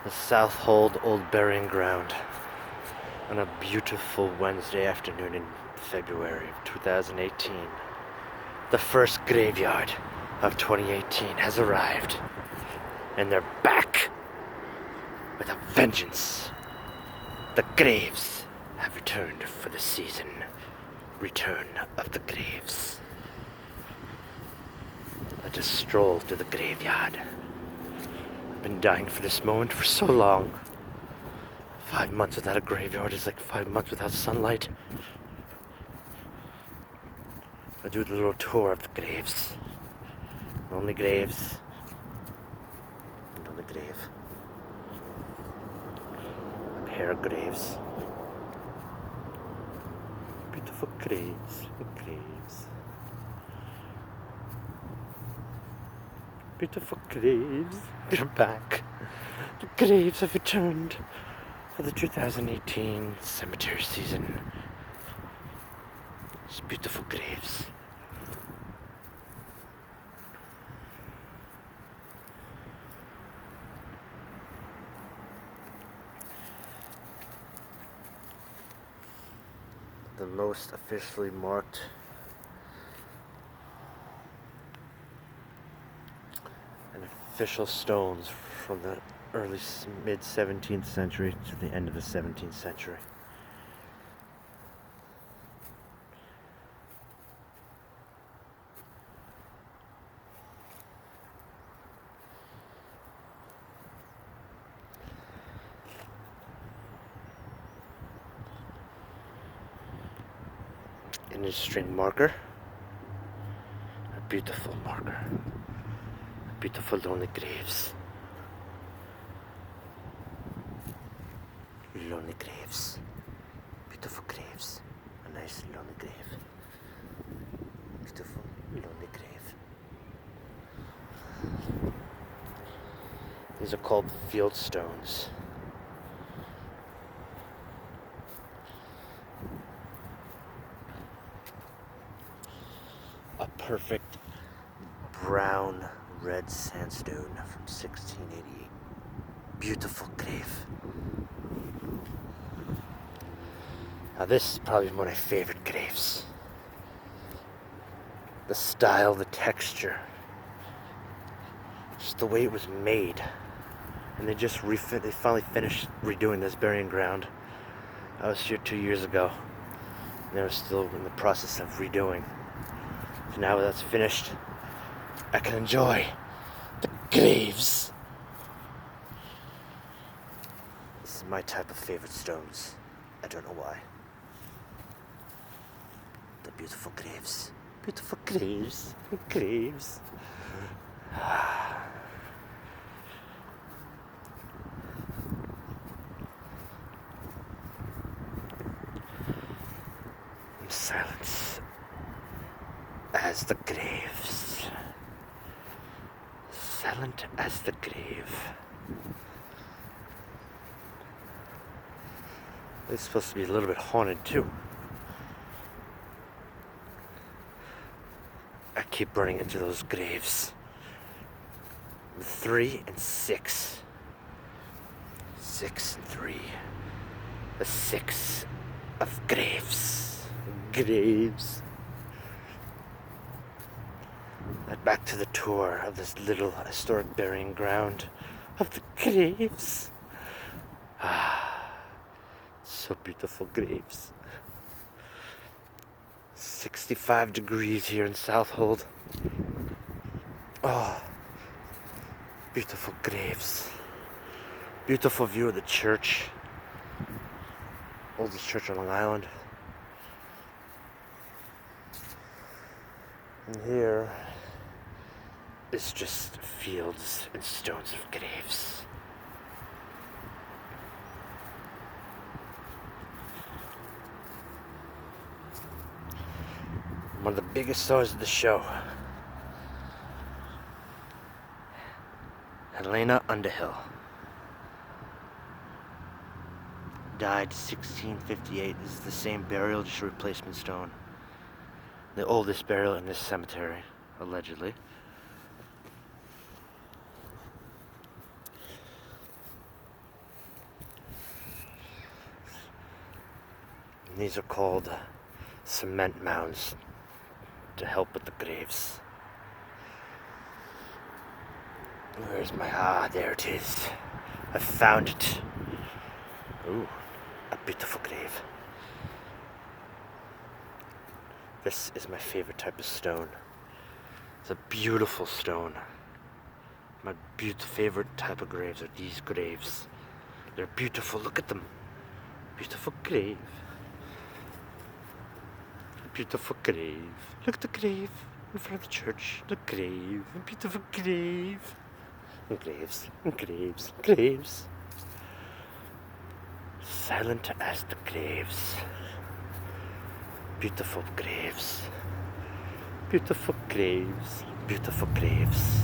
the Southold Old Burying Ground on a beautiful Wednesday afternoon in February of 2018. The first graveyard of 2018 has arrived, and they're back with a vengeance. The graves have returned for the season. Return of the graves. Let us stroll to the graveyard. I've been dying for this moment for so long. 5 months without a graveyard is like 5 months without sunlight. I'll do the little tour of the graves. Lonely graves. Lonely grave. A pair of graves. Beautiful graves. Graves. Beautiful graves. They're back. The graves have returned for the 2018 cemetery season. It's beautiful graves. The most officially marked and official stones from the early mid 17th century to the end of the 17th century. An interesting marker, a beautiful marker, beautiful lonely graves. Lonely graves. Beautiful graves. A nice lonely grave. Beautiful lonely grave. These are called field stones. A perfect brown red sandstone from 1688. Beautiful grave. Now this is probably one of my favorite graves. The style, the texture, just the way it was made. And they just they finally finished redoing this burying ground. I was here 2 years ago, and they were still in the process of redoing. So now that's finished, I can enjoy the graves. This is my type of favorite stones. I don't know why. The beautiful graves. Beautiful graves. Graves. Silence as the graves. Silent as the grave. It's supposed to be a little bit haunted too. I keep running into those graves. 3 and 6. 6 and 3. The 6 of graves. Graves. And back to the tour of this little historic burying ground of the graves. So beautiful graves. 65 degrees here in Southold. Oh, beautiful graves. Beautiful view of the church. Oldest church on Long Island. And here is just fields and stones of graves. One of the biggest stars of the show. Helena Underhill. Died 1658. This is the same burial, just a replacement stone. The oldest burial in this cemetery, allegedly. These are called cement mounds to help with the graves. Where's my... there it is. I found it. Ooh, a beautiful grave. This is my favorite type of stone. It's a beautiful stone. My favorite type of graves are these graves. They're beautiful. Look at them. Beautiful grave. Beautiful grave. Look at the grave in front of the church. The grave. A beautiful grave. And graves. And graves. And graves. Silent as the graves. Beautiful graves. Beautiful graves. Beautiful graves.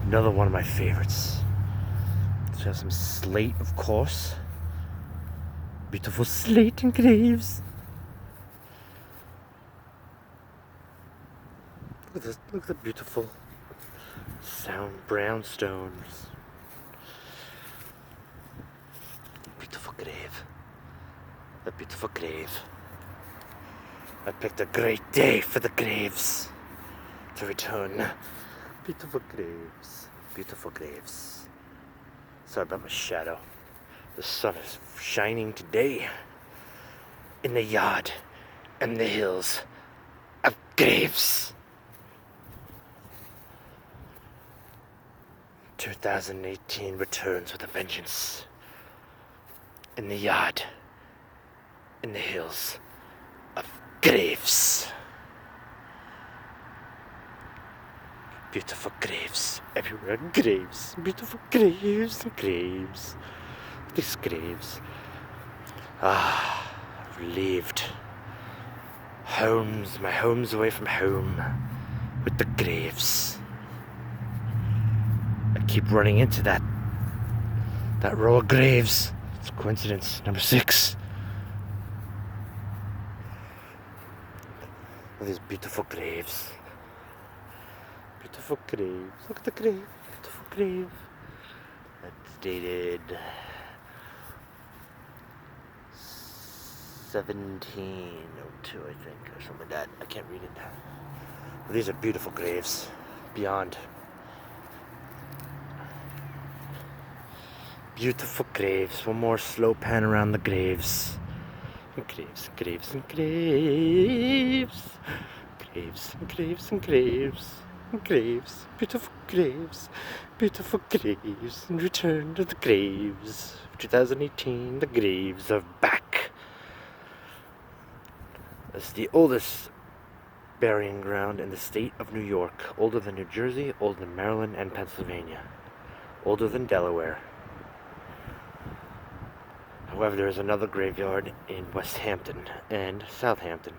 Another one of my favorites. So we have some slate, of course. Beautiful slate and graves. Look at this. Look at the beautiful brown stones. Beautiful grave. A beautiful grave. I picked a great day for the graves to return. Beautiful graves. Beautiful graves. Sorry about my shadow. The sun is shining today in the yard and the hills of graves. 2018 returns with a vengeance. In the yard, in the hills of graves. Beautiful graves everywhere. Graves. Beautiful graves and graves. These graves. Relieved. Homes. My home's away from home. With the graves. I keep running into that row of graves. It's a coincidence. Number 6. These beautiful graves. Beautiful graves. Look at the grave. Beautiful grave. That's dated 1702, I think, or something like that. I can't read it. But these are beautiful graves. Beyond. Beautiful graves. One more slow pan around the graves. And graves, graves, and graves. Graves, and graves, and graves. And graves. Beautiful graves. Beautiful graves. And return to the graves. 2018, the graves are back. It's the oldest burying ground in the state of New York. Older than New Jersey, older than Maryland and Pennsylvania. Older than Delaware. However, there is another graveyard in West Hampton and Southampton,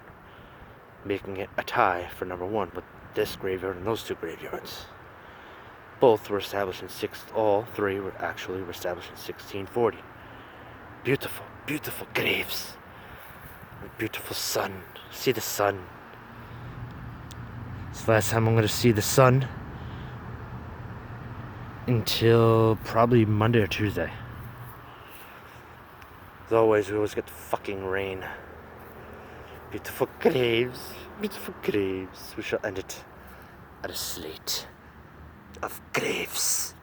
making it a tie for number 1 with this graveyard and those 2 graveyards. Both were established in all 3 were established in 1640. Beautiful, beautiful graves. Beautiful sun. See the sun. It's the last time I'm going to see the sun until probably Monday or Tuesday. As always, we always get the fucking rain. Beautiful graves. Beautiful graves. We shall end it at a slate of graves.